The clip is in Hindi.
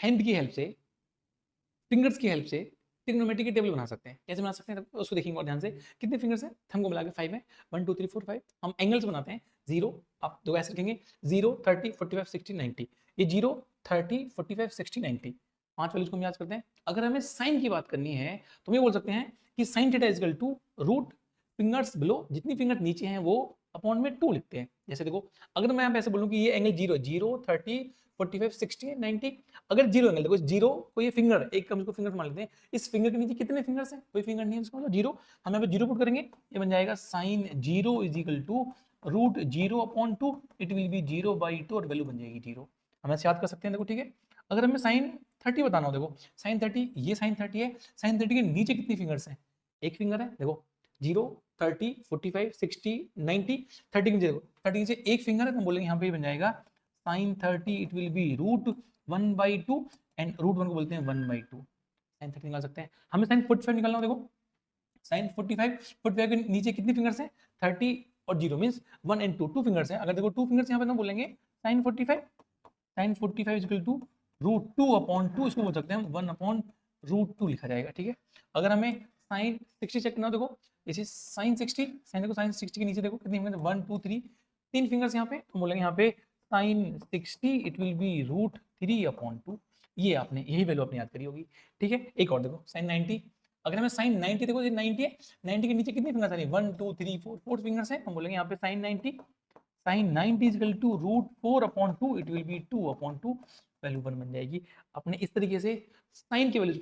हैंड की हेल्प से, फिंगर्स की हेल्प से ट्रिग्नोमेट्री की टेबल बना सकते हैं। कैसे बना सकते हैं उसको देखेंगे और ध्यान से। कितने फिंगर्स हैं? थंब को मिला के 5 है। 1 2 3 4 5। हम एंगल्स बनाते हैं। 0 आप दो ऐसे रखेंगे, 0 30 45 60 90। ये 0 30 45 60 90 पांच वैल्यूज को हम याद करते हैं। अगर हमें साइन की बात करनी है तो हम ये बोल सकते हैं कि sine theta is equal to root fingers below, जितनी फिंगर नीचे हैं वो अपॉन में 2 लिखते हैं। जैसे देखो, अगर मैं यहाँ पे ऐसे बोलूँ कि ये एंगल 0 0 30 45 60 90, अगर जीरो एंगल, देखो जीरो को ये फिंगर, एक हम इसको फिंगर मान लेते हैं, इस फिंगर के नीचे कितने फिंगर्स हैं? कोई फिंगर नहीं है, इसका मतलब जीरो। हम यहाँ पे जीरो पुट करेंगे, ये बन जाएगा sine zero is equal to root zero upon 2, it will be 0/2 और वैल्यू बन जाएगी 0। हम ऐसे याद कर सकते हैं। देखो ठीक है, अगर हमें साइन 30 बताना हो, देखो साइन 30, ये साइन 30 है, साइन 30 के नीचे कितनी फिंगर्स हैं? एक फिंगर है, देखो 0 30 45 60 90, 30 के नीचे देखो, 30 के नीचे एक फिंगर है, तो हम बोलेंगे यहाँ पे बन जाएगा sine 30 it will be root 1/2 and root 1 को बोलते हैं 1/2। साइन 30 निकाल सकते हैं। हमें साइन 45 निकालना हो, देखो साइन 45 के नीचे कितनी फिंगर्स हैं? 30 और 0 मींस 1 एंड 2, टू फिंगर्स हैं। अगर देखो टू फिंगर्स यहाँ पे, तो बोलेंगे sine 45 is equal to root 2 upon 2, इसको बोल सकते हैं हम 1 अपॉन रूट 2 लिखा जाएगा। ठीक है, अगर हमें साइन 60 चेक करना हो, देखो जैसे साइन 60, साइन देखो साइन 60 के नीचे देखो कितनी फिंगर, 1 2 3, तीन फिंगर्स यहाँ पे, तो बोलेंगे यहाँ पे sine 60 it will be root 3 upon 2। ये आपने यही वैल्यू आपने याद करी होगी। ठीक है, एक और देखो साइन 90, अगर हमें साइन 90 देखो, ये 90 है, 90 के नीचे कितनी फिंगर्स आ रही है? 1 2 3 4, फोर फिंगर्स है, हम बोलेंगे यहाँ पे sine 90, sine 90 is equal to root 4 upon 2, it will be 2 upon 2, value 1 बन जाएगी। अपने इस तरीके से साइन की वैल्यू